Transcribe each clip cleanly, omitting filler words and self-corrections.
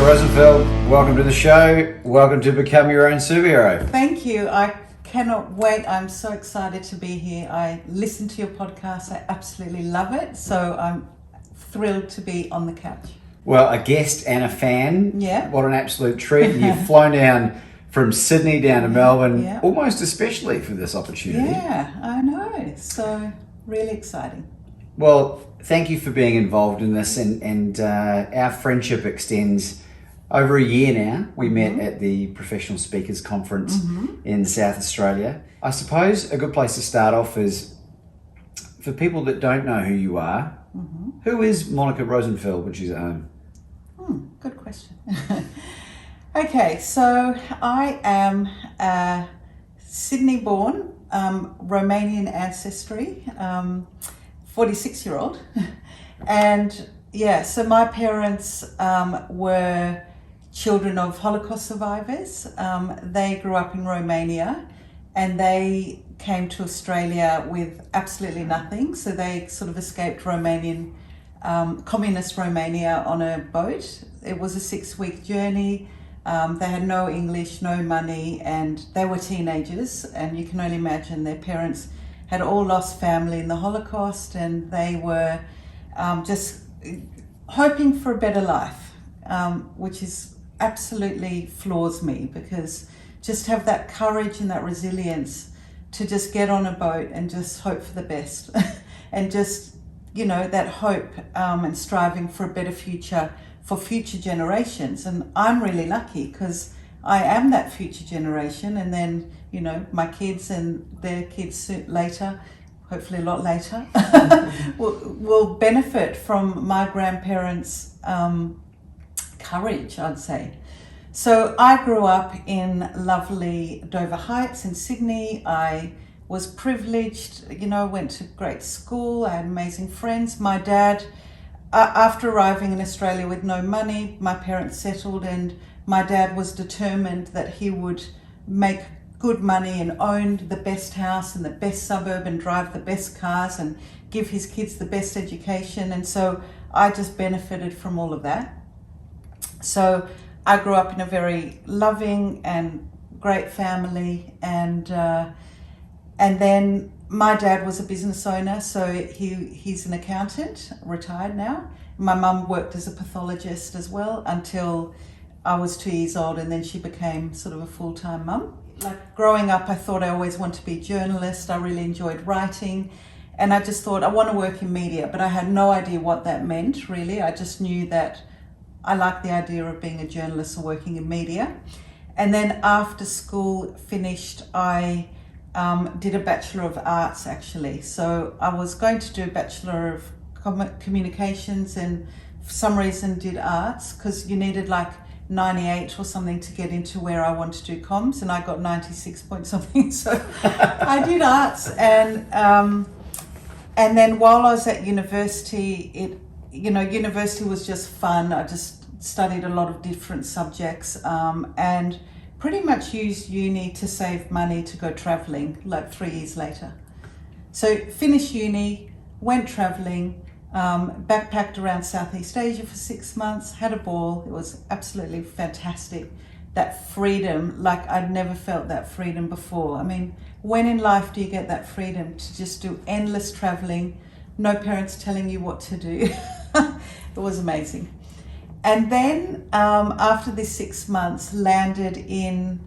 Rosenfeld, welcome to the show. Welcome to Become Your Own Superhero. Thank you. I cannot wait. I'm so excited to be here. I listen to your podcast. I absolutely love it. So I'm thrilled to be on the couch. Well, a guest and a fan. Yeah. What an absolute treat. You've flown down from Sydney down to Melbourne, almost especially for this opportunity. Yeah, I know. So really exciting. Well, thank you for being involved in this, and our friendship extends over a year now. We met at the Professional Speakers Conference in South Australia. I suppose a good place to start off is, for people that don't know who you are, who is Monica Rosenfeld when she's at home? Good question. Okay, so I am a Sydney-born, Romanian ancestry, 46-year-old. And yeah, so my parents were children of Holocaust survivors. They grew up in Romania and they came to Australia with absolutely nothing. So they sort of escaped Romanian, communist Romania on a boat. It was a 6-week journey. They had no English, no money, and they were teenagers. And you can only imagine their parents had all lost family in the Holocaust, and they were just hoping for a better life, which is absolutely floors me, because just have that courage and that resilience to just get on a boat and just hope for the best and just, you know, that hope and striving for a better future for future generations. And I'm really lucky because I am that future generation, and then, you know, my kids and their kids later, hopefully a lot later, will benefit from my grandparents' courage, I'd say. So I grew up in lovely Dover Heights in Sydney. I was privileged, you know, went to great school. I had amazing friends. My dad, after arriving in Australia with no money, my parents settled, and my dad was determined that he would make good money and owned the best house in the best suburb and drive the best cars and give his kids the best education. And so I just benefited from all of that. So I grew up in a very loving and great family, and then my dad was a business owner, so he's an accountant, retired now. My mum worked as a pathologist as well until I was 2 years old, and then she became sort of a full-time mum. Like growing up, I thought I always wanted to be a journalist. I really enjoyed writing, and I just thought I want to work in media, but I had no idea what that meant, really. I just knew that I liked the idea of being a journalist or working in media. And then after school finished, I did a Bachelor of Arts, actually. So I was going to do a Bachelor of Communications, and for some reason did arts, because you needed like 98 or something to get into where I wanted to do comms, and I got 96 point something. So I did arts, and then while I was at university, university was just fun. I just studied a lot of different subjects, and pretty much used uni to save money to go traveling like 3 years later. So finished uni, went traveling, backpacked around Southeast Asia for 6 months, had a ball. It was absolutely fantastic. That freedom, like I'd never felt that freedom before. I mean, when in life do you get that freedom to just do endless traveling, no parents telling you what to do? It was amazing. And then after this 6 months, landed in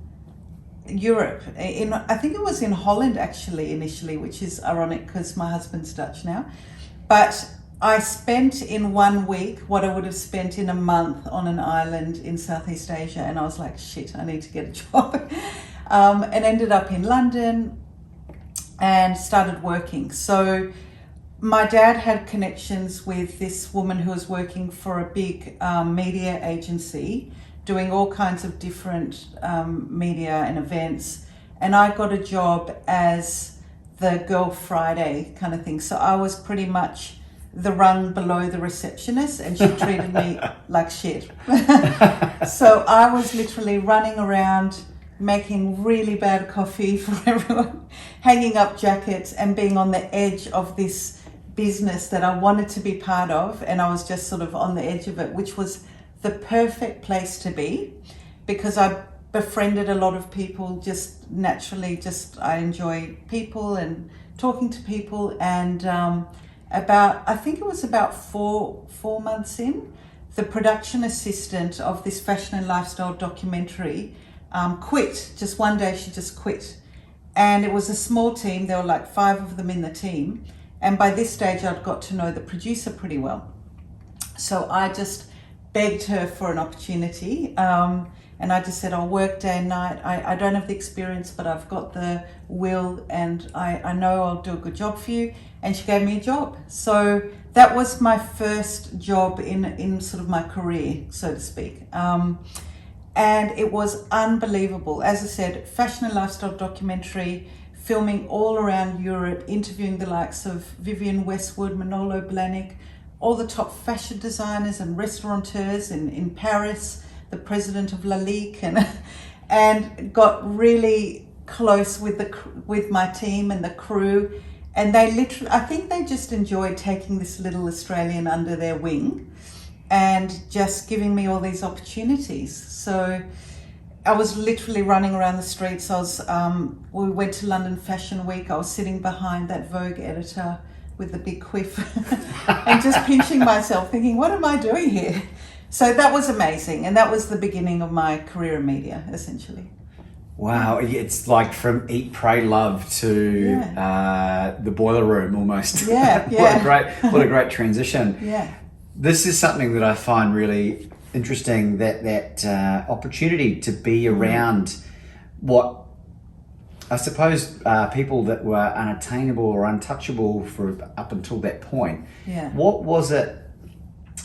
Europe. I think it was in Holland actually initially, which is ironic because my husband's Dutch now. But I spent in 1 week what I would have spent in a month on an island in Southeast Asia, and I was like, shit, I need to get a job. And ended up in London and started working. So my dad had connections with this woman who was working for a big media agency, doing all kinds of different media and events. And I got a job as the Girl Friday kind of thing. So I was pretty much the rung below the receptionist, and she treated me like shit. So I was literally running around making really bad coffee for everyone, hanging up jackets and being on the edge of this business that I wanted to be part of, and I was just sort of on the edge of it, which was the perfect place to be, because I befriended a lot of people just naturally. I enjoy people and talking to people. And I think it was about four months in, the production assistant of this fashion and lifestyle documentary quit. Just one day she just quit. And it was a small team. There were like 5 of them in the team. And by this stage, I'd got to know the producer pretty well. So I just begged her for an opportunity. And I just said, I'll work day and night. I don't have the experience, but I've got the will, and I know I'll do a good job for you. And she gave me a job. So that was my first job in sort of my career, so to speak. And it was unbelievable. As I said, fashion and lifestyle documentary, filming all around Europe, interviewing the likes of Vivienne Westwood, Manolo Blahnik, all the top fashion designers and restaurateurs in Paris, the president of La Ligue, and got really close with my team and the crew. And they literally, I think they just enjoyed taking this little Australian under their wing and just giving me all these opportunities. So I was literally running around the streets. We went to London Fashion Week. I was sitting behind that Vogue editor with the big quiff and just pinching myself, thinking, what am I doing here? So that was amazing. And that was the beginning of my career in media, essentially. Wow, it's like from Eat, Pray, Love to the Boiler Room almost. Yeah, yeah. What a great transition. Yeah. This is something that I find really interesting, that opportunity to be around what I suppose people that were unattainable or untouchable for up until that point. Yeah. What was it,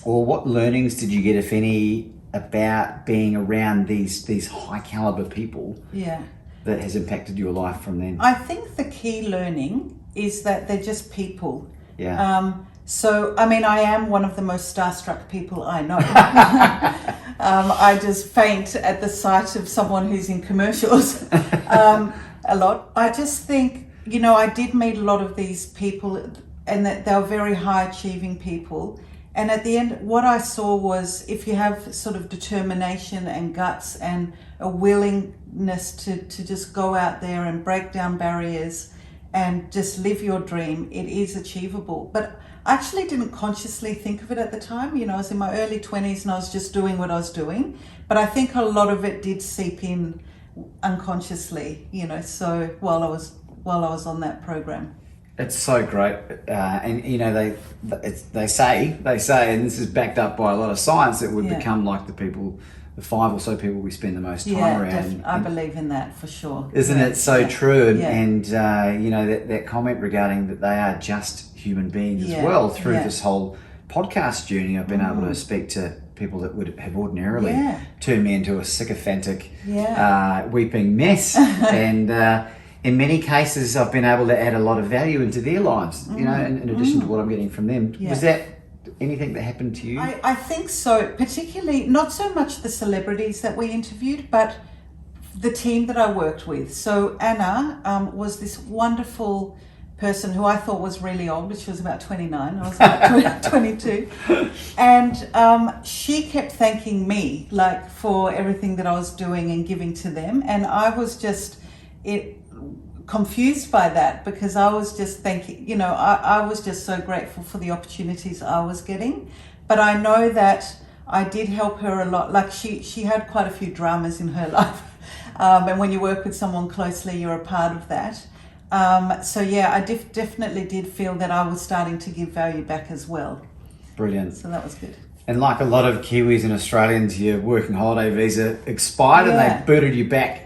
or what learnings did you get, if any, about being around these high caliber people that has impacted your life from then? I think the key learning is that they're just people. Yeah. So, I mean, I am one of the most starstruck people I know. I just faint at the sight of someone who's in commercials a lot. I just think, I did meet a lot of these people, and that they were very high achieving people. And at the end, what I saw was, if you have sort of determination and guts and a willingness to just go out there and break down barriers and just live your dream, it is achievable. But I actually didn't consciously think of it at the time. I was in my early 20s and I was just doing what I was doing. But I think a lot of it did seep in unconsciously, so while I was on that program. It's so great, and they say, and this is backed up by a lot of science, that we become like the 5 or so people we spend the most time around. I believe in that for sure. Isn't it so true? And that comment regarding that they are just human beings as well. Through this whole podcast journey, I've been able to speak to people that would have ordinarily turned me into a sycophantic, weeping mess, and in many cases, I've been able to add a lot of value into their lives, in addition to what I'm getting from them. Yeah. Was that anything that happened to you? I think so, particularly not so much the celebrities that we interviewed, but the team that I worked with. So Anna was this wonderful person who I thought was really old, but she was about 29. I was about 22. And she kept thanking me, for everything that I was doing and giving to them. And I was just confused by that, because I was just thinking, I was just so grateful for the opportunities I was getting. But I know that I did help her a lot. She had quite a few dramas in her life. And when you work with someone closely, you're a part of that. I definitely did feel that I was starting to give value back as well. Brilliant. So that was good. And like a lot of Kiwis and Australians, your working holiday visa expired and they booted you back.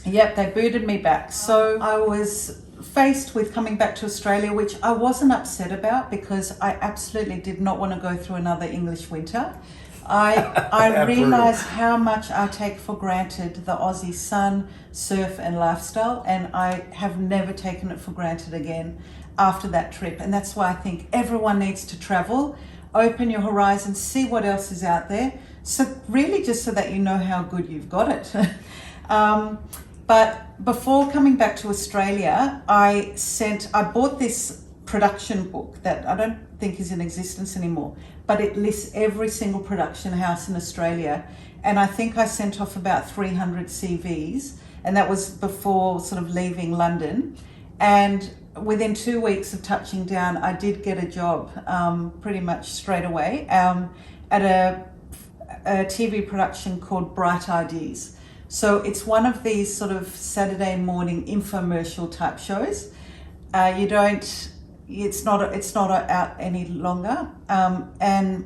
Yep, they booted me back. So I was faced with coming back to Australia, which I wasn't upset about, because I absolutely did not want to go through another English winter. I realised how much I take for granted the Aussie sun, surf and lifestyle, and I have never taken it for granted again after that trip. And that's why I think everyone needs to travel, open your horizons, see what else is out there. So really just so that you know how good you've got it. But before coming back to Australia, I bought this production book that I don't think is in existence anymore, but it lists every single production house in Australia. And I think I sent off about 300 CVs, and that was before sort of leaving London. And within 2 weeks of touching down, I did get a job pretty much straight away at a TV production called Bright Ideas. So it's one of these sort of Saturday morning infomercial type shows. It's not out any longer. And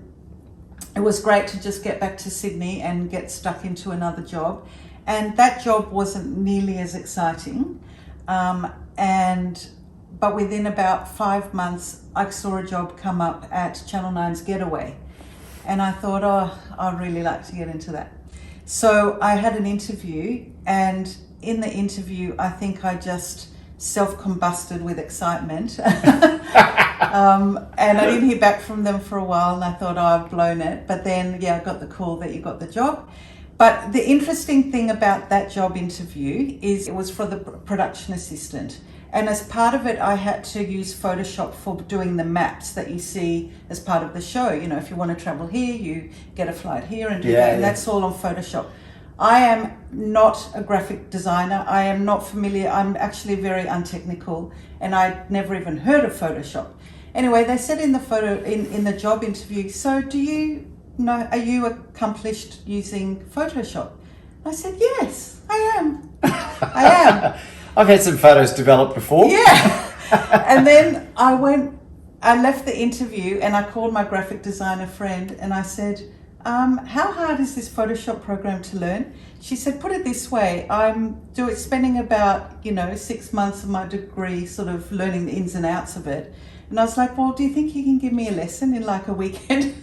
it was great to just get back to Sydney and get stuck into another job. And that job wasn't nearly as exciting. But within about 5 months, I saw a job come up at Channel 9's Getaway. And I thought, I'd really like to get into that. So I had an interview, and in the interview, I think I just self-combusted with excitement. And I didn't hear back from them for a while, and I thought, I've blown it. But then, I got the call that you got the job. But the interesting thing about that job interview is it was for the production assistant. And as part of it, I had to use Photoshop for doing the maps that you see as part of the show. If you want to travel here, you get a flight here and do that. And that's all on Photoshop. I am not a graphic designer. I am not familiar. I'm actually very untechnical, and I'd never even heard of Photoshop. Anyway, they said in the job interview, so are you accomplished using Photoshop? I said, yes, I am. I am. I've had some photos developed before. Yeah. And then I left the interview and I called my graphic designer friend and I said, how hard is this Photoshop program to learn? She said, put it this way, I'm spending about, 6 months of my degree sort of learning the ins and outs of it. And I was like, well, do you think you can give me a lesson in like a weekend?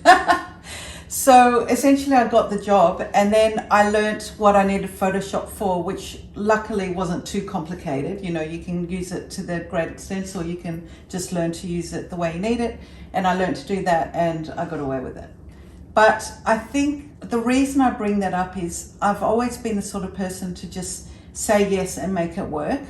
So essentially I got the job, and then I learnt what I needed Photoshop for, which luckily wasn't too complicated. You can use it to the great extent, or you can just learn to use it the way you need it. And I learned to do that, and I got away with it. But I think the reason I bring that up is I've always been the sort of person to just say yes and make it work.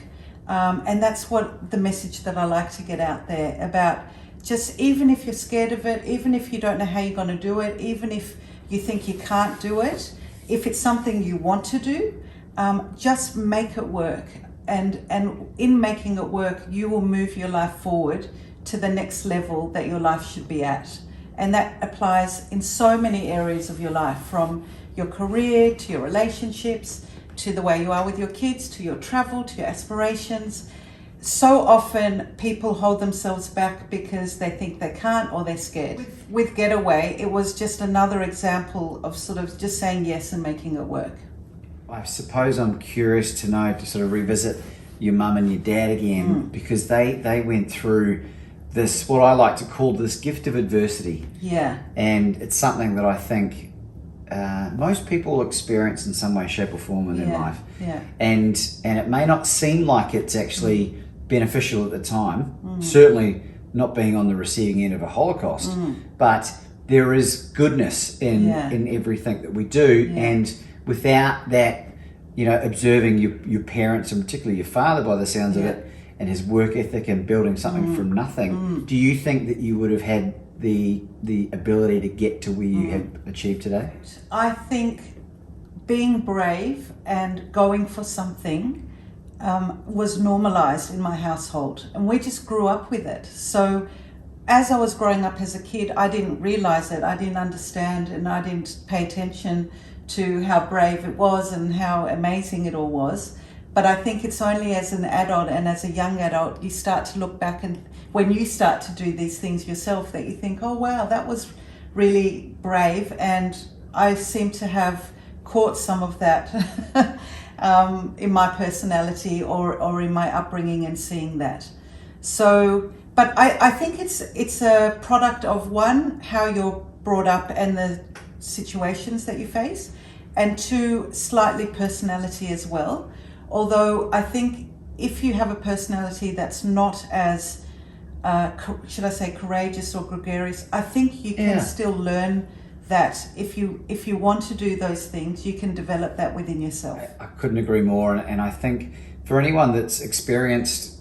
And that's what the message that I like to get out there about. Just even if you're scared of it, even if you don't know how you're going to do it, even if you think you can't do it, if it's something you want to do, just make it work. And in making it work, you will move your life forward to the next level that your life should be at. And that applies in so many areas of your life, from your career to your relationships, to the way you are with your kids, to your travel, to your aspirations. So often people hold themselves back because they think they can't or they're scared. With Getaway, it was just another example of sort of just saying yes and making it work. I suppose I'm curious to know, to sort of revisit your mum and your dad again, because they went through this, what I like to call this gift of adversity. Yeah. And it's something that I think most people experience in some way, shape or form in their life. Yeah. And it may not seem like it's actually beneficial at the time, certainly not being on the receiving end of a Holocaust, but there is goodness in everything that we do. And without that, observing your parents, and particularly your father by the sounds of it, and his work ethic and building something from nothing, do you think that you would have had the ability to get to where you have achieved today? I think being brave and going for something was normalized in my household, and we just grew up with it. So as I was growing up as a kid, I didn't realize it, I didn't understand, and I didn't pay attention to how brave it was and how amazing it all was. But I think it's only as an adult and as a young adult you start to look back, and when you start to do these things yourself, that you think, oh wow, that was really brave. And I seem to have caught some of that in my personality or in my upbringing, and seeing that. So, but I think it's a product of, one, how you're brought up and the situations that you face, and two, slightly personality as well. Although I think if you have a personality that's not as, should I say, courageous or gregarious, I think you can still learn that. If you want to do those things, you can develop that within yourself. I couldn't agree more. And I think for anyone that's experienced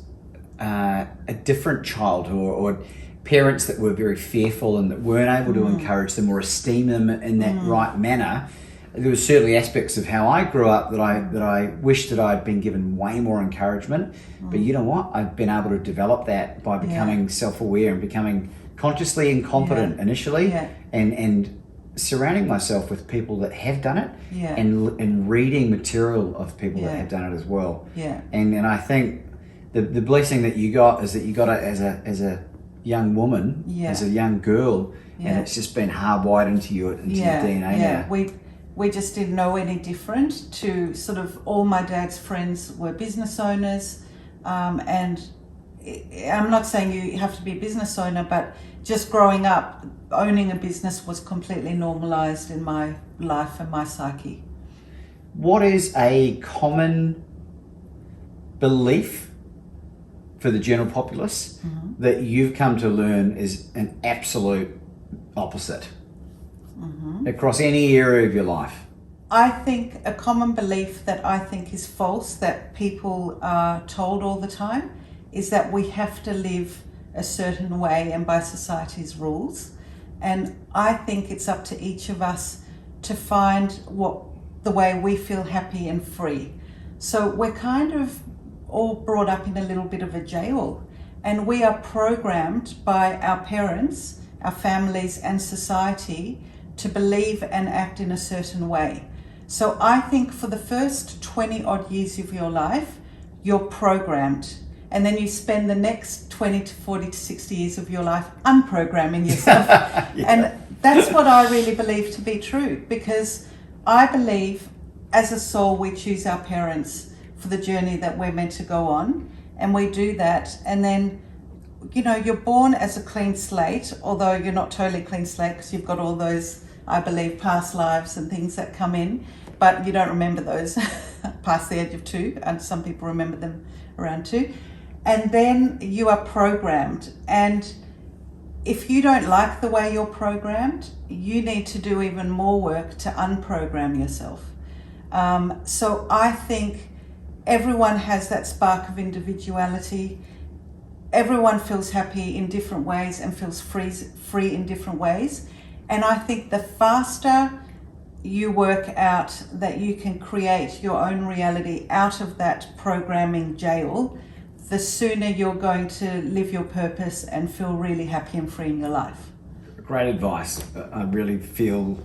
a different child or parents that were very fearful and that weren't able to encourage them or esteem them in that right manner. There were certainly aspects of how I grew up that I wish that I'd been given way more encouragement. But you know what? I've been able to develop that by becoming self-aware and becoming consciously incompetent initially, and surrounding myself with people that have done it, and reading material of people that have done it as well. And I think the blessing that you got is that you got it as a young woman, as a young girl, and it's just been hardwired into your DNA now. We just didn't know any different. To sort of all my dad's friends were business owners, and I'm not saying you have to be a business owner, but just growing up, owning a business was completely normalized in my life and my psyche. What is a common belief for the general populace that you've come to learn is an absolute opposite across any area of your life? I think a common belief that I think is false, that people are told all the time, is that we have to live a certain way and by society's rules. And I think it's up to each of us to find the way we feel happy and free. So we're kind of all brought up in a little bit of a jail, and we are programmed by our parents, our families and society to believe and act in a certain way. So I think for the first 20 odd years of your life, you're programmed. And then you spend the next 20 to 40 to 60 years of your life unprogramming yourself. And that's what I really believe to be true, because I believe as a soul we choose our parents for the journey that we're meant to go on. And we do that. And then, you're born as a clean slate, although you're not totally clean slate because you've got all those, I believe, past lives and things that come in, but you don't remember those past the age of 2, and some people remember them around 2. And then you are programmed, and if you don't like the way you're programmed, you need to do even more work to unprogram yourself. So I think everyone has that spark of individuality. Everyone feels happy in different ways and feels free in different ways. And I think the faster you work out that you can create your own reality out of that programming jail, the sooner you're going to live your purpose and feel really happy and free in your life. Great advice. I really feel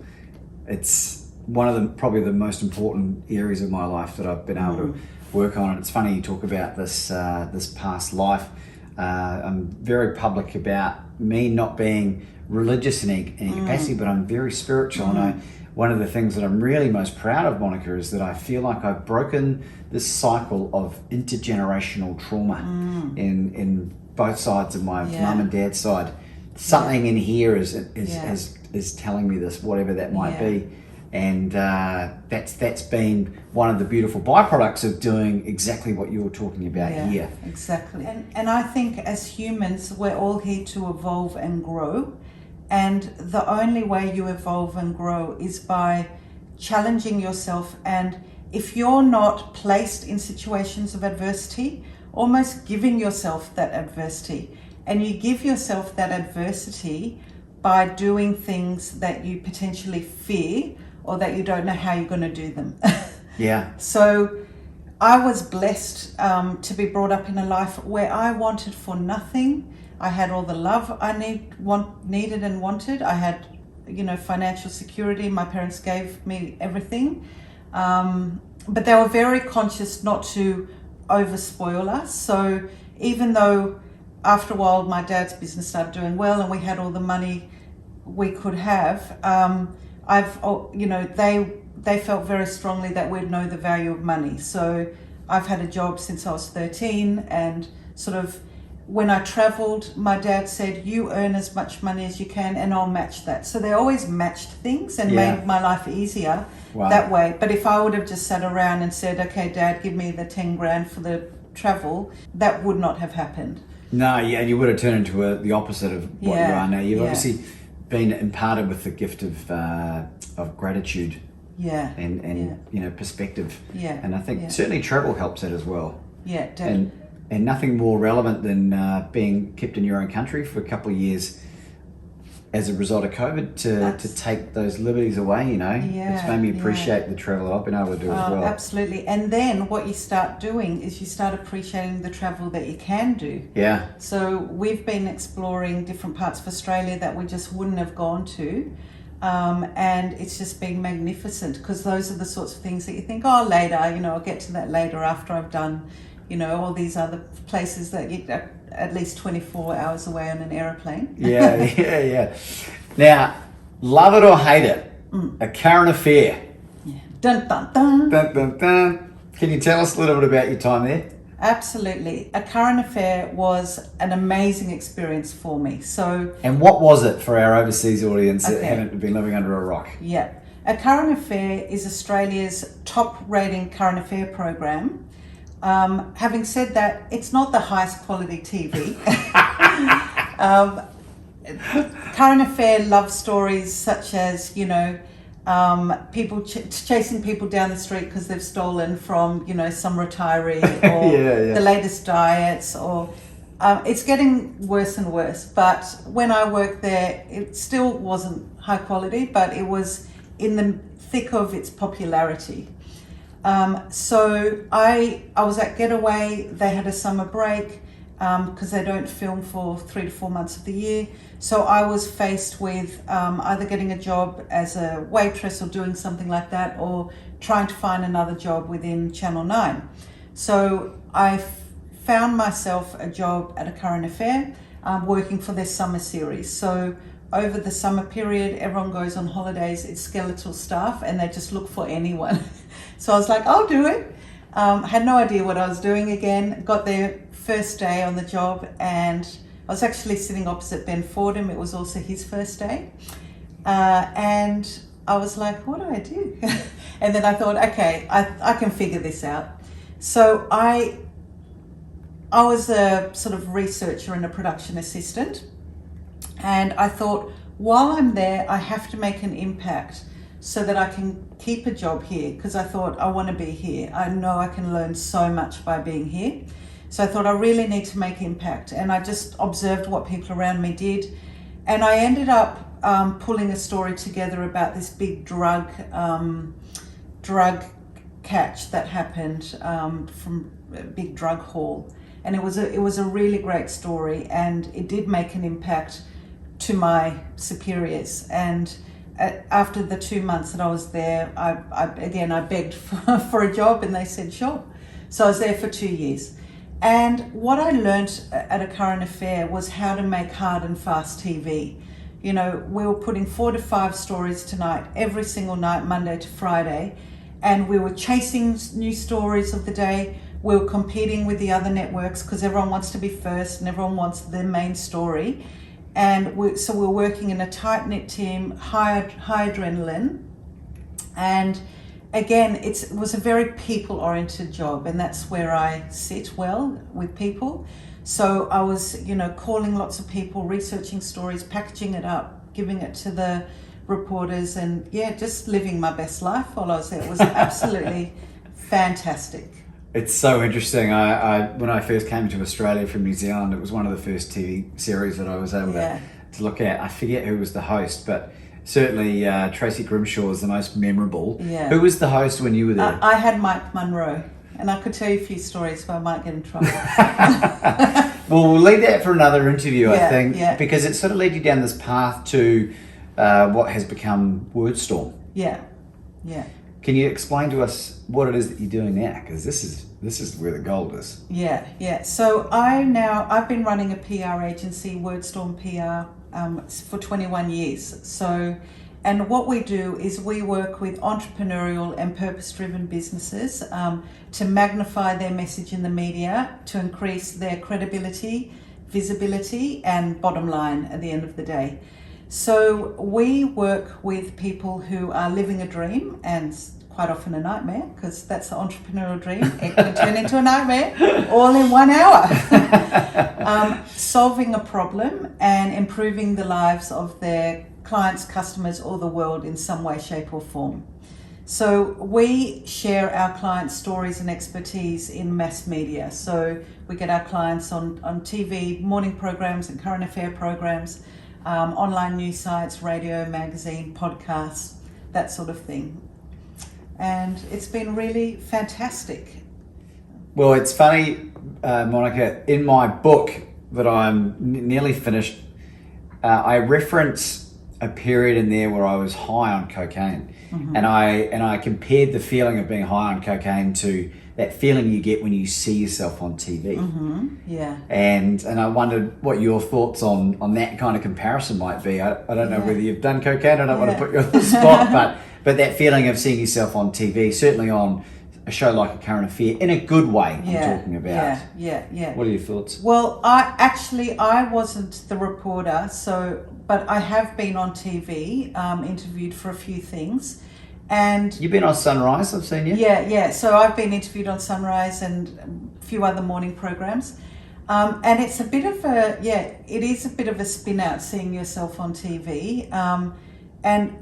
it's one of probably the most important areas of my life that I've been able to work on. And it's funny you talk about this past life. I'm very public about me not being religious in any capacity, but I'm very spiritual. And one of the things that I'm really most proud of, Monica, is that I feel like I've broken this cycle of intergenerational trauma in both sides of my mum and dad's side. Something in here is telling me this, whatever that might be. And that's been one of the beautiful byproducts of doing exactly what you're talking about here. Exactly. And I think as humans, we're all here to evolve and grow. And the only way you evolve and grow is by challenging yourself. And if you're not placed in situations of adversity, almost giving yourself that adversity. And you give yourself that adversity by doing things that you potentially fear or that you don't know how you're going to do them. So I was blessed to be brought up in a life where I wanted for nothing. I had all the love I needed and wanted. I had, financial security. My parents gave me everything. But they were very conscious not to overspoil us. So even though after a while my dad's business started doing well and we had all the money we could have, they felt very strongly that we'd know the value of money. So I've had a job since I was 13, and sort of when I traveled, my dad said, you earn as much money as you can and I'll match that. So they always matched things and made my life easier that way. But if I would have just sat around and said, okay, Dad, give me the 10 grand for the travel, that would not have happened. No, you would have turned into the opposite of what you are now. You've obviously been imparted with the gift of gratitude and perspective. And I think certainly travel helps that as well. and nothing more relevant than being kept in your own country for a couple of years as a result of COVID to take those liberties away, you know. Yeah, it's made me appreciate the travel that I've been able to do as well. Absolutely. And then what you start doing is you start appreciating the travel that you can do. Yeah. So we've been exploring different parts of Australia that we just wouldn't have gone to. And it's just been magnificent, because those are the sorts of things that you think, oh, later, you know, I'll get to that later after I've done, you know, all these other places that you at least 24 hours away on an aeroplane. Yeah. Now, love it or hate it, a current affair. Yeah. Dun, dun, dun. Dun, dun, dun. Can you tell us a little bit about your time there? Absolutely. A current affair was an amazing experience for me. So, and what was it for our overseas audience that haven't been living under a rock? Yeah. A Current Affair is Australia's top rating current affair program. Having said that, it's not the highest quality TV. Current affair love stories such as, you know, people chasing people down the street because they've stolen from, you know, some retiree, or the latest diets, or it's getting worse and worse. But when I worked there, it still wasn't high quality, but it was in the thick of its popularity. So I was at Getaway. They had a summer break because they don't film for 3 to 4 months of the year. So I was faced with either getting a job as a waitress or doing something like that, or trying to find another job within Channel 9. So I found myself a job at A Current Affair, working for their summer series. So over the summer period, everyone goes on holidays, it's skeletal staff, and they just look for anyone. So I was like, I'll do it. Had no idea what I was doing again. Got there first day on the job, and I was actually sitting opposite Ben Fordham. It was also his first day. And I was like, what do I do? And then I thought, okay, I can figure this out. So I was a sort of researcher and a production assistant. And I thought, while I'm there, I have to make an impact so that I can keep a job here, because I thought, I want to be here. I know I can learn so much by being here. So I thought, I really need to make impact. And I just observed what people around me did. And I ended up pulling a story together about this big drug catch that happened from a big drug haul. And it was a really great story, and it did make an impact to my superiors. And after the 2 months that I was there, I begged for a job, and they said sure. So I was there for 2 years. And what I learned at A Current Affair was how to make hard and fast TV. You know, we were putting 4 to 5 stories tonight, every single night, Monday to Friday, and we were chasing new stories of the day. We were competing with the other networks because everyone wants to be first and everyone wants their main story. And so we're working in a tight-knit team, high adrenaline. And again, it was a very people-oriented job, and that's where I sit well with people. So I was, you know, calling lots of people, researching stories, packaging it up, giving it to the reporters, and just living my best life while I was there. It was absolutely fantastic. It's so interesting. I when I first came to Australia from New Zealand, it was one of the first TV series that I was able to look at. I forget who was the host, but certainly Tracy Grimshaw is the most memorable. Yeah. Who was the host when you were there? I had Mike Munro, and I could tell you a few stories, but I might get in trouble. Well, we'll leave that for another interview, I think, because it sort of led you down this path to what has become WordStorm. Yeah. Can you explain to us what it is that you're doing now? Because this is where the gold is. Yeah. So I've been running a PR agency, WordStorm PR, for 21 years. So, and what we do is we work with entrepreneurial and purpose-driven businesses to magnify their message in the media, to increase their credibility, visibility, and bottom line at the end of the day. So we work with people who are living a dream, and quite often a nightmare, because that's the entrepreneurial dream. It can turn into a nightmare all in 1 hour. Solving a problem and improving the lives of their clients, customers, or the world in some way, shape, or form. So we share our clients' stories and expertise in mass media. So we get our clients on TV, morning programs and current affair programs, online news sites, radio, magazine, podcasts, that sort of thing. And it's been really fantastic. Well, it's funny, Monica, in my book that I'm nearly finished, I reference a period in there where I was high on cocaine. Mm-hmm. And I compared the feeling of being high on cocaine to that feeling you get when you see yourself on TV. Mm-hmm. Yeah. And I wondered what your thoughts on that kind of comparison might be. I don't know whether you've done cocaine. I don't want to put you on the spot, but that feeling of seeing yourself on TV, certainly on a show like A Current Affair, in a good way, I'm talking about. Yeah. What are your thoughts? Well, I wasn't the reporter, but I have been on TV, interviewed for a few things. And you've been on Sunrise, I've seen you. Yeah. So I've been interviewed on Sunrise and a few other morning programs. And it's a bit of it is a bit of a spin out seeing yourself on TV. And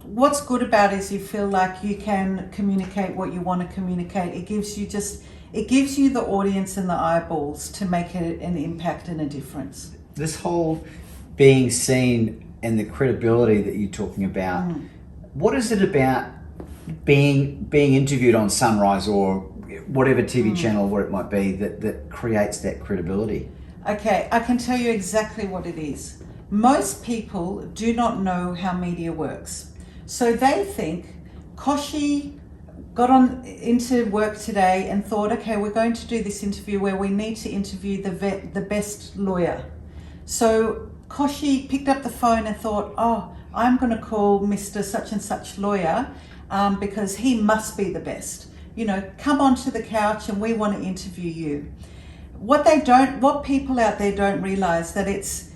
what's good about it is you feel like you can communicate what you want to communicate. It gives you the audience and the eyeballs to make an impact and a difference. This whole being seen and the credibility that you're talking about, what is it about being interviewed on Sunrise or whatever TV channel, what it might be, that creates that credibility? Okay, I can tell you exactly what it is. Most people do not know how media works. So they think, Koshi got into work today and thought, okay, we're going to do this interview where we need to interview the best lawyer. So Koshi picked up the phone and thought, I'm going to call Mr. Such and Such lawyer because he must be the best. Come onto the couch and we want to interview you. What people out there don't realize that it's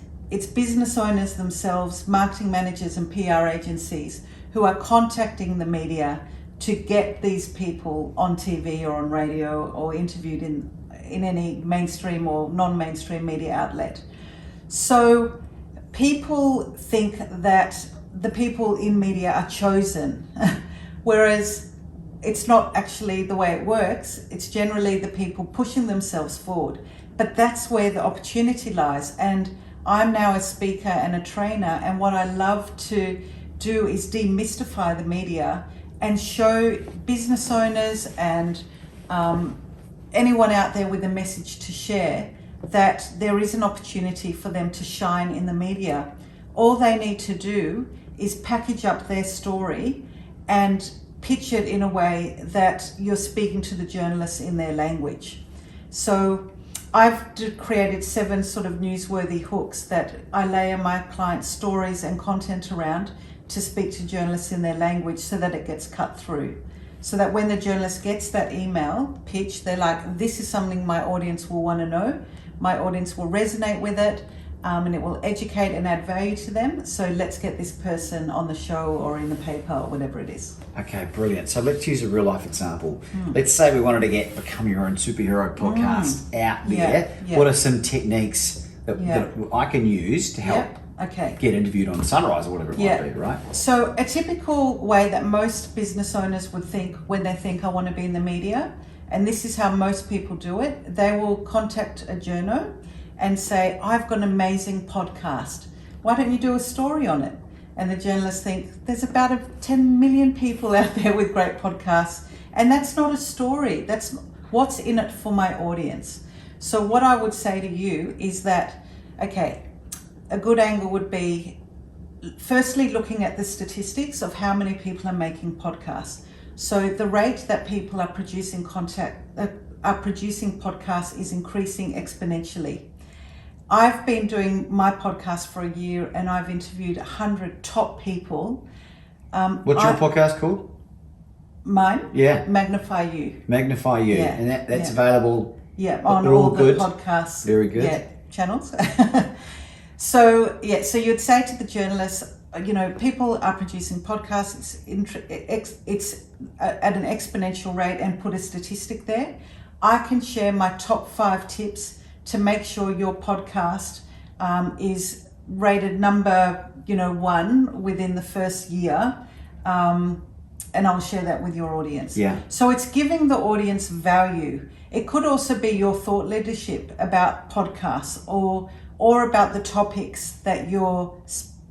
business owners themselves, marketing managers and PR agencies who are contacting the media to get these people on TV or on radio or interviewed in any mainstream or non-mainstream media outlet. So people think that the people in media are chosen, whereas it's not actually the way it works. It's generally the people pushing themselves forward. But that's where the opportunity lies. And I'm now a speaker and a trainer, and what I love to do is demystify the media and show business owners and anyone out there with a message to share that there is an opportunity for them to shine in the media. All they need to do is package up their story and pitch it in a way that you're speaking to the journalists in their language. So I've created 7 sort of newsworthy hooks that I layer my clients' stories and content around to speak to journalists in their language so that it gets cut through. So that when the journalist gets that email pitch, they're like, this is something my audience will want to know. My audience will resonate with it, and it will educate and add value to them. So let's get this person on the show or in the paper or whatever it is. Okay, brilliant. So let's use a real life example. Let's say we wanted to get Become Your Own Superhero podcast out there. Yeah. What are some techniques that I can use to help get interviewed on Sunrise or whatever it might be, right? So a typical way that most business owners would think when they think I want to be in the media, and this is how most people do it, they will contact a journo and say, I've got an amazing podcast. Why don't you do a story on it? And the journalists think, there's about 10 million people out there with great podcasts. And that's not a story. That's what's in it for my audience. So what I would say to you is that, okay, a good angle would be, firstly, looking at the statistics of how many people are making podcasts. So the rate that people are producing podcasts is increasing exponentially. I've been doing my podcast for a year and I've interviewed 100 top people. What's your podcast called? Mine? Yeah. Magnify You. Magnify You. Yeah. And that's available? Yeah, on all the podcasts. Very good. Channels. So you'd say to the journalists, people are producing podcasts, it's at an exponential rate, and put a statistic there. I can share my top 5 tips to make sure your podcast is rated number 1 within the first year and I'll share that with your audience. Yeah. So it's giving the audience value. It could also be your thought leadership about podcasts or about the topics that you're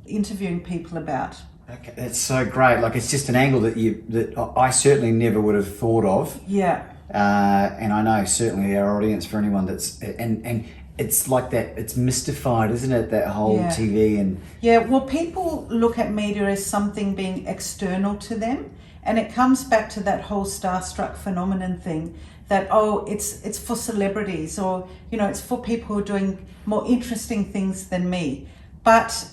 interviewing people about. Okay, that's so great. Like, it's just an angle that I certainly never would have thought of. Yeah. And I know certainly our audience, for anyone that's and it's like that. It's mystified, isn't it? That whole TV and Well, people look at media as something being external to them, and it comes back to that whole starstruck phenomenon thing. That it's for celebrities, or it's for people who are doing more interesting things than me. But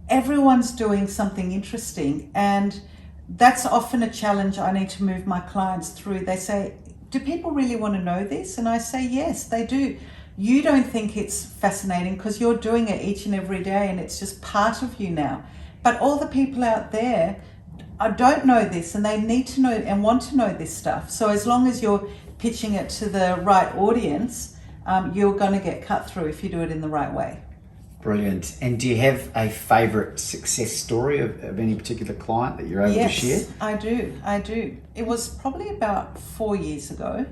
everyone's doing something interesting, and that's often a challenge I need to move my clients through. They say, do people really want to know this? And I say, yes, they do. You don't think it's fascinating because you're doing it each and every day and it's just part of you now. But all the people out there don't know this, and they need to know and want to know this stuff. So as long as you're pitching it to the right audience, you're going to get cut through if you do it in the right way. Brilliant. And do you have a favourite success story of any particular client that you're able to share? Yes, I do. It was probably about 4 years ago.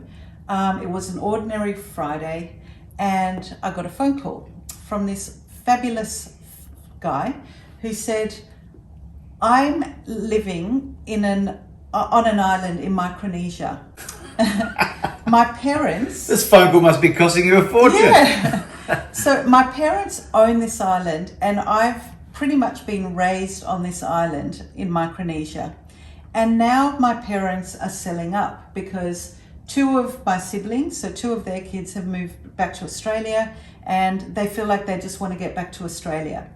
It was an ordinary Friday, and I got a phone call from this fabulous guy who said, I'm living on an island in Micronesia. My parents... This phone call must be costing you a fortune. Yeah. So my parents own this island, and I've pretty much been raised on this island in Micronesia. And now my parents are selling up because 2 of my siblings, so 2 of their kids, have moved back to Australia, and they feel like they just want to get back to Australia.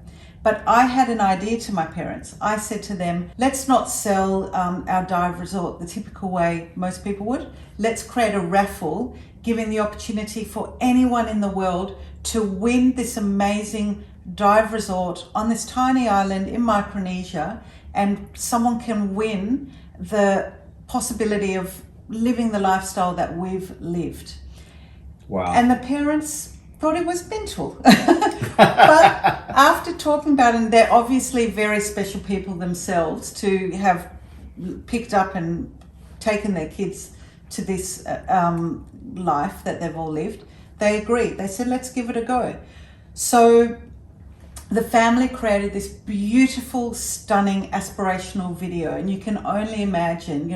But I had an idea to my parents. I said to them, let's not sell our dive resort the typical way most people would. Let's create a raffle, giving the opportunity for anyone in the world to win this amazing dive resort on this tiny island in Micronesia, and someone can win the possibility of living the lifestyle that we've lived. Wow. And the parents thought it was mental. But after talking about it, and they're obviously very special people themselves to have picked up and taken their kids to this life that they've all lived, they agreed. They said, let's give it a go. So the family created this beautiful, stunning, aspirational video. And you can only imagine,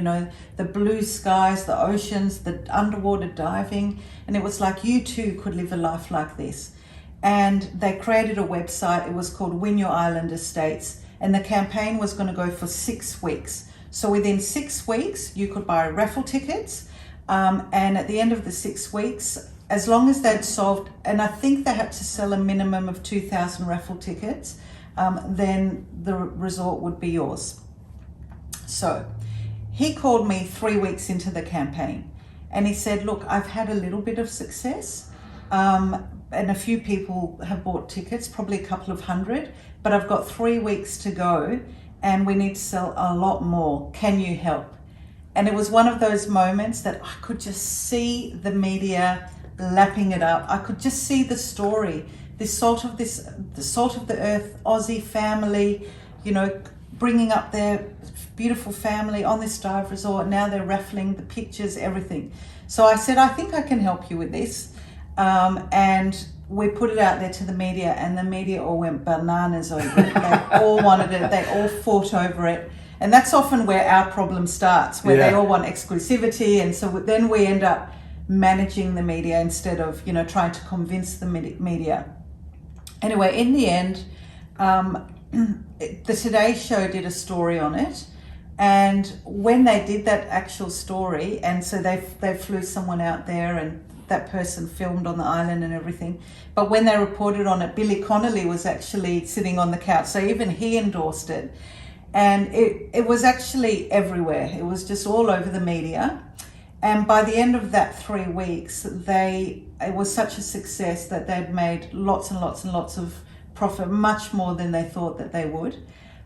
the blue skies, the oceans, the underwater diving. And it was like, you too could live a life like this. And they created a website. It was called Win Your Island Estates. And the campaign was going to go for 6 weeks. So within 6 weeks, you could buy raffle tickets. And at the end of the 6 weeks, as long as they'd solved, and I think they had to sell a minimum of 2,000 raffle tickets, then the resort would be yours. So he called me 3 weeks into the campaign, and he said, look, I've had a little bit of success, and a few people have bought tickets, probably a couple of hundred, but I've got 3 weeks to go and we need to sell a lot more. Can you help? And it was one of those moments that I could just see the media lapping it up. I could just see the story, the salt of the earth Aussie family, bringing up their beautiful family on this dive resort. Now they're raffling the pictures, everything. So I said, I think I can help you with this. And we put it out there to the media, and the media all went bananas over it. They all wanted it. They all fought over it. And that's often where our problem starts, where they all want exclusivity. And so then we end up managing the media instead of, trying to convince the media. Anyway, in the end, the Today Show did a story on it. And when they did that actual story, and so they flew someone out there, and that person filmed on the island and everything. But when they reported on it, Billy Connolly was actually sitting on the couch. So even he endorsed it. And it was actually everywhere. It was just all over the media. And by the end of that 3 weeks, it was such a success that they'd made lots and lots and lots of profit, much more than they thought that they would.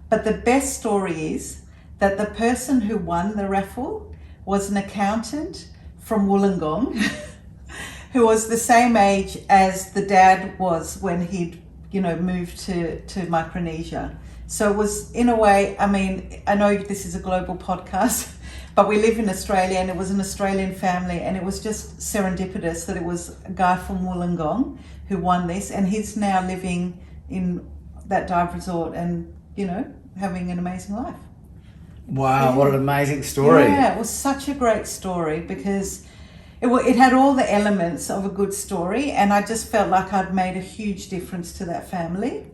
But the best story is that the person who won the raffle was an accountant from Wollongong who was the same age as the dad was when he'd, moved to Micronesia. So it was, in a way, I know this is a global podcast, But we live in Australia, and it was an Australian family, and it was just serendipitous that it was a guy from Wollongong who won this, and he's now living in that dive resort and, you know, having an amazing life. Wow, Yeah. what an amazing story. Yeah, it was such a great story because it had all the elements of a good story, and I just felt like I'd made a huge difference to that family.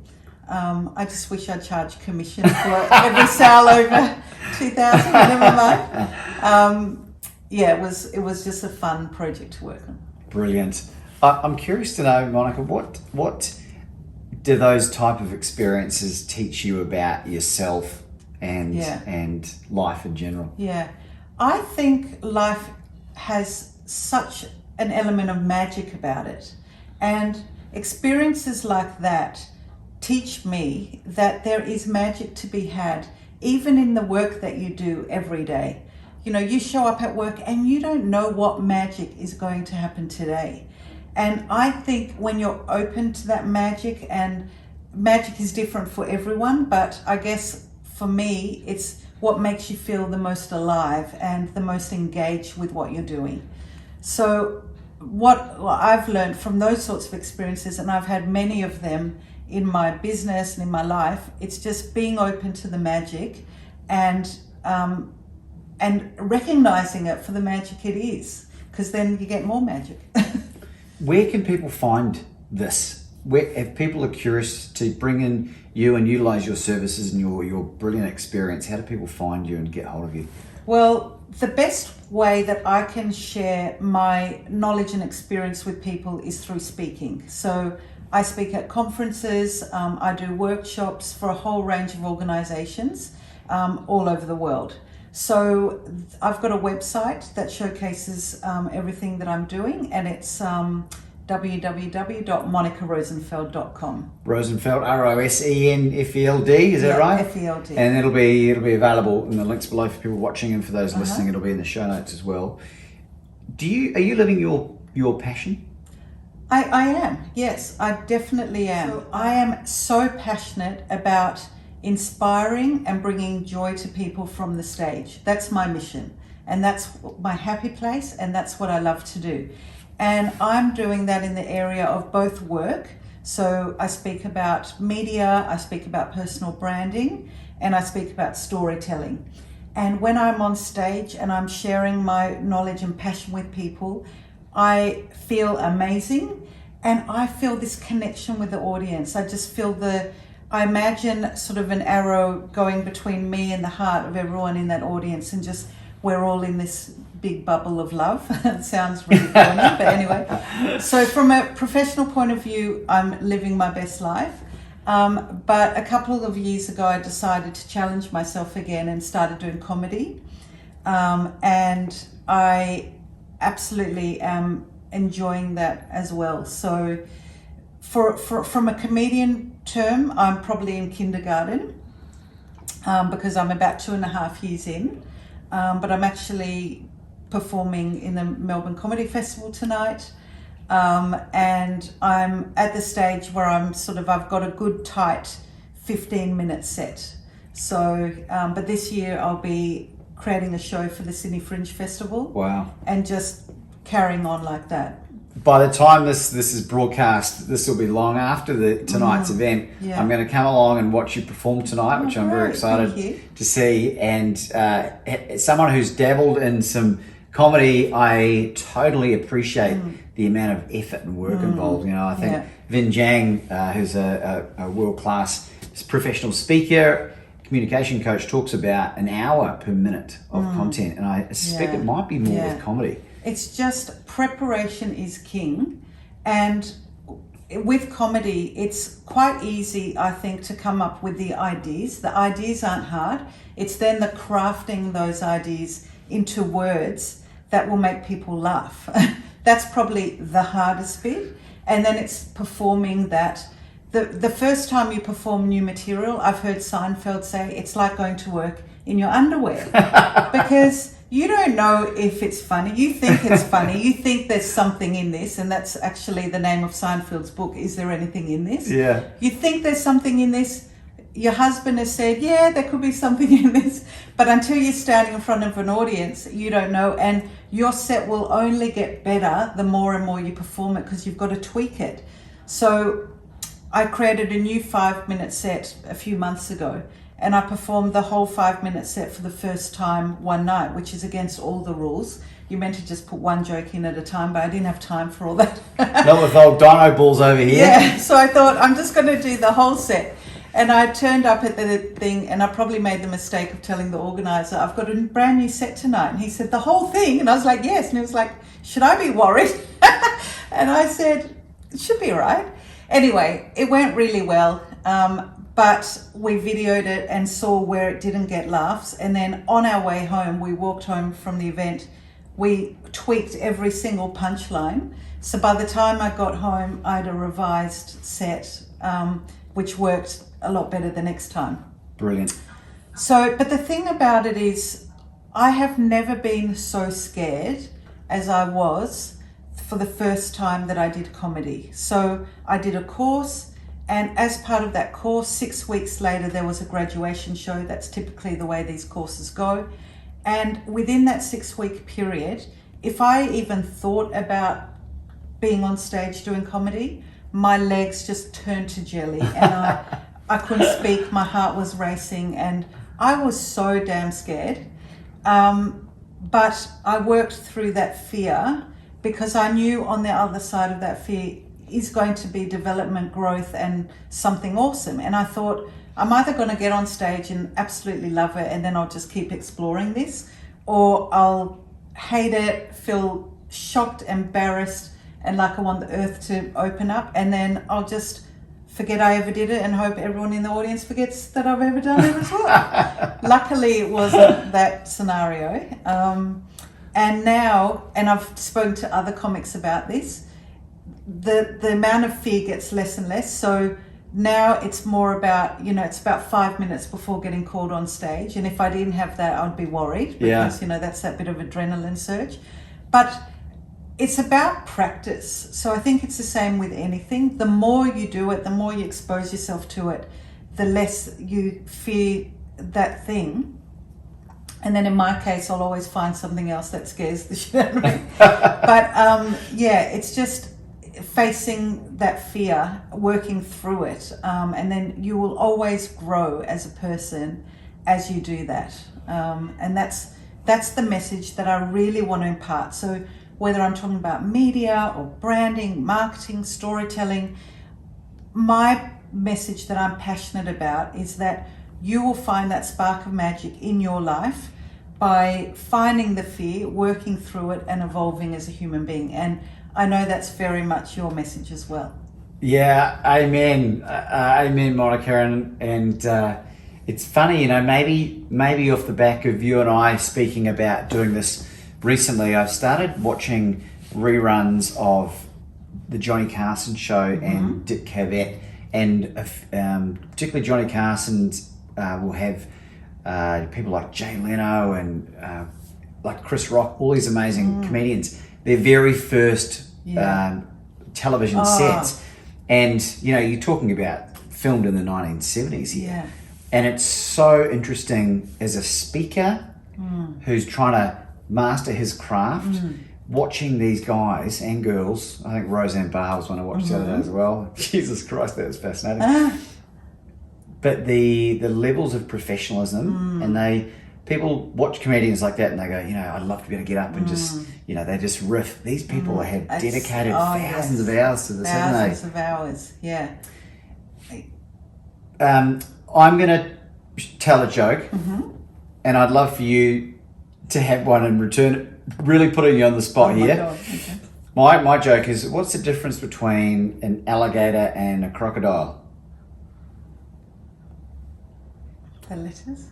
I just wish I'd charged commission for every sale over 2,000, never mind. Yeah, it was just a fun project to work on. Brilliant. I'm curious to know, Monica, what do those type of experiences teach you about yourself and life in general? Yeah, I think life has such an element of magic about it, and experiences like that teach me that there is magic to be had even in the work that you do every day. You know, you show up at work and you don't know what magic is going to happen today. And I think when you're open to that magic, and magic is different for everyone, but I guess for me, it's what makes you feel the most alive and the most engaged with what you're doing. So what I've learned from those sorts of experiences, and I've had many of them in my business and in my life, it's just being open to the magic and recognizing it for the magic it is, because then you get more magic. Where can people find this? If people are curious to bring in you and utilize your services and your brilliant experience, how do people find you and get hold of you? Well, the best way that I can share my knowledge and experience with people is through speaking. So I speak at conferences, I do workshops for a whole range of organizations all over the world. So I've got a website that showcases everything that I'm doing, and it's www.monicarosenfeld.com. Rosenfeld, Rosenfeld, is that right? F-E-L-D. And it'll be available in the links below for people watching, and for those listening, it'll be in the show notes as well. Are you living your passion? I am, yes, I definitely am. So I am so passionate about inspiring and bringing joy to people from the stage. That's my mission, and that's my happy place, and that's what I love to do. And I'm doing that in the area of both work. So I speak about media, I speak about personal branding, and I speak about storytelling. And when I'm on stage and I'm sharing my knowledge and passion with people, I feel amazing, and I feel this connection with the audience. I just feel I imagine sort of an arrow going between me and the heart of everyone in that audience, and just we're all in this big bubble of love. It sounds really corny, but anyway. So from a professional point of view, I'm living my best life. But a couple of years ago, I decided to challenge myself again and started doing comedy. And I absolutely am enjoying that as well. So from a comedian term, I'm probably in kindergarten because I'm about 2.5 years in. But I'm actually performing in the Melbourne Comedy Festival tonight. And I'm at the stage where I've got a good tight 15-minute set. So, but this year I'll be creating a show for the Sydney Fringe Festival. Wow. And just carrying on like that. By the time this is broadcast, this will be long after tonight's event. Yeah. I'm going to come along and watch you perform tonight, which I'm very excited to see. And someone who's dabbled in some comedy, I totally appreciate the amount of effort and work involved. You know, I think Vin Giang, who's a world-class professional speaker, communication coach, talks about an hour per minute of content, and I suspect it might be more with comedy. It's just preparation is king, and with comedy, it's quite easy, I think, to come up with the ideas. The ideas aren't hard. It's then the crafting those ideas into words that will make people laugh. That's probably the hardest bit. And then it's performing that. The first time you perform new material, I've heard Seinfeld say, it's like going to work in your underwear. Because you don't know if it's funny. You think it's funny. You think there's something in this, and that's actually the name of Seinfeld's book, Is There Anything in This? Yeah. You think there's something in this. your husband has said, yeah, there could be something in this, but until you're standing in front of an audience, you don't know. And your set will only get better the more and more you perform it, because you've got to tweak it. So I created a new 5-minute set a few months ago, and I performed the whole 5-minute set for the first time one night, which is against all the rules. You're meant to just put one joke in at a time, but I didn't have time for all that. Not with old dino balls over here. Yeah, so I thought I'm just going to do the whole set. And I turned up at the thing, and I probably made the mistake of telling the organizer, I've got a brand new set tonight. And he said, the whole thing? And I was like, yes. And he was like, should I be worried? And I said, it should be all right. Anyway, it went really well. But we videoed it and saw where it didn't get laughs. And then on our way home, we walked home from the event, we tweaked every single punchline. So by the time I got home, I had a revised set, which worked a lot better the next time. Brilliant. So, but the thing about it is, I have never been so scared as I was for the first time that I did comedy. So I did a course, and as part of that course, 6 weeks later, there was a graduation show. That's typically the way these courses go. And within that 6-week period, if I even thought about being on stage doing comedy, my legs just turned to jelly, and I couldn't speak. My heart was racing, and I was so damn scared. But I worked through that fear, because I knew on the other side of that fear is going to be development, growth, and something awesome. And I thought, I'm either going to get on stage and absolutely love it, and then I'll just keep exploring this, or I'll hate it, feel shocked, embarrassed, and like I want the earth to open up, and then I'll just forget I ever did it and hope everyone in the audience forgets that I've ever done it as well. Luckily, it wasn't that scenario. And now, and I've spoken to other comics about this, the amount of fear gets less and less. So now it's more about, it's about 5 minutes before getting called on stage. And if I didn't have that, I'd be worried, because, that's that bit of adrenaline surge. But it's about practice. So I think it's the same with anything. The more you do it, the more you expose yourself to it, the less you fear that thing. And then in my case, I'll always find something else that scares the shit out of me. But it's just facing that fear, working through it. And then you will always grow as a person as you do that. And that's the message that I really want to impart. So whether I'm talking about media or branding, marketing, storytelling, my message that I'm passionate about is that you will find that spark of magic in your life by finding the fear, working through it, and evolving as a human being. And I know that's very much your message as well. Yeah, amen. Amen, Monica. And it's funny, maybe off the back of you and I speaking about doing this recently, I've started watching reruns of the Johnny Carson show and Dick Cavett, and particularly Johnny Carson will have people like Jay Leno and like Chris Rock, all these amazing comedians. Their very first television sets, and you're talking about filmed in the 1970s here. Yeah. And it's so interesting as a speaker who's trying to master his craft, watching these guys and girls. I think Roseanne Barr was one I watched the other day as well. Jesus Christ, that was fascinating. But the levels of professionalism, and people watch comedians like that and they go, I'd love to be able to get up and just, they just riff. These people have dedicated thousands of hours to this, haven't they? Thousands of hours, yeah. I'm going to tell a joke, and I'd love for you to have one in return. Really putting you on the spot here. God. Okay. My joke is, what's the difference between an alligator and a crocodile? The letters?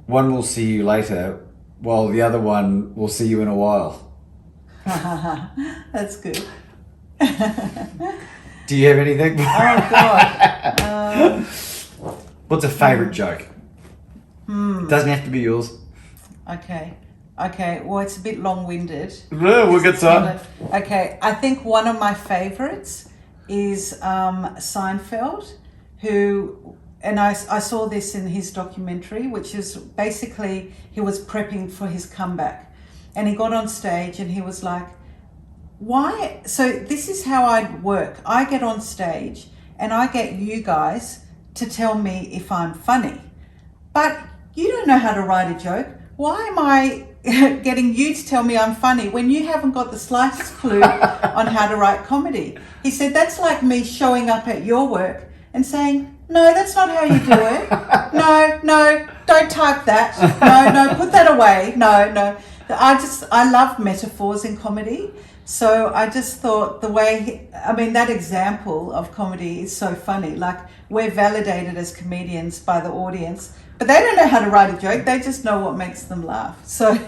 One will see you later, while the other one will see you in a while. That's good. Do you have anything? Oh, God. What's a favourite joke? It doesn't have to be yours. Okay. Well, it's a bit long-winded. No, we'll get some. Okay. I think one of my favourites is Seinfeld, who I saw this in his documentary, which is basically he was prepping for his comeback, and he got on stage and he was like, why? So this is how I work. I get on stage and I get you guys to tell me if I'm funny, but you don't know how to write a joke. Why am I getting you to tell me I'm funny when you haven't got the slightest clue on how to write comedy? He said, that's like me showing up at your work and saying, no, that's not how you do it. No, don't type that. No, put that away. No. I love metaphors in comedy. So I just thought that example of comedy is so funny. Like, we're validated as comedians by the audience, but they don't know how to write a joke. They just know what makes them laugh. So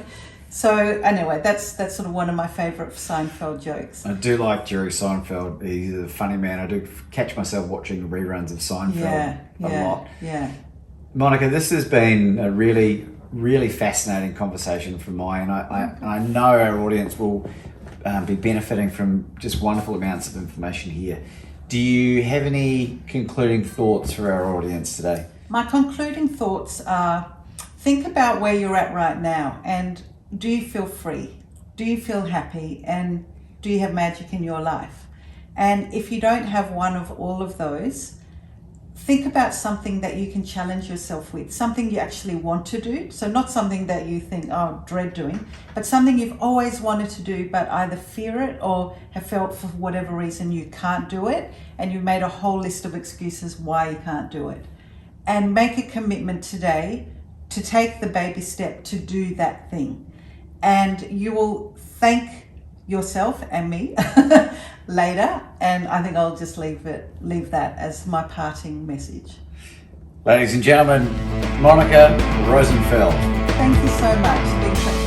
anyway, that's sort of one of my favourite Seinfeld jokes. I do like Jerry Seinfeld. He's a funny man. I do catch myself watching reruns of Seinfeld a lot. Yeah. Monica, this has been a really, really fascinating conversation for mine. I know our audience will be benefiting from just wonderful amounts of information here. Do you have any concluding thoughts for our audience today? My concluding thoughts are, think about where you're at right now, and do you feel free? Do you feel happy? And do you have magic in your life? And if you don't have one of all of those, think about something that you can challenge yourself with, something you actually want to do. So not something that you think, oh, dread doing, but something you've always wanted to do, but either fear it or have felt for whatever reason you can't do it. And you've made a whole list of excuses why you can't do it. And make a commitment today to take the baby step to do that thing. And you will thank yourself and me later. And I think I'll just leave that as my parting message. Ladies and gentlemen, Monica Rosenfeld. Thank you so much.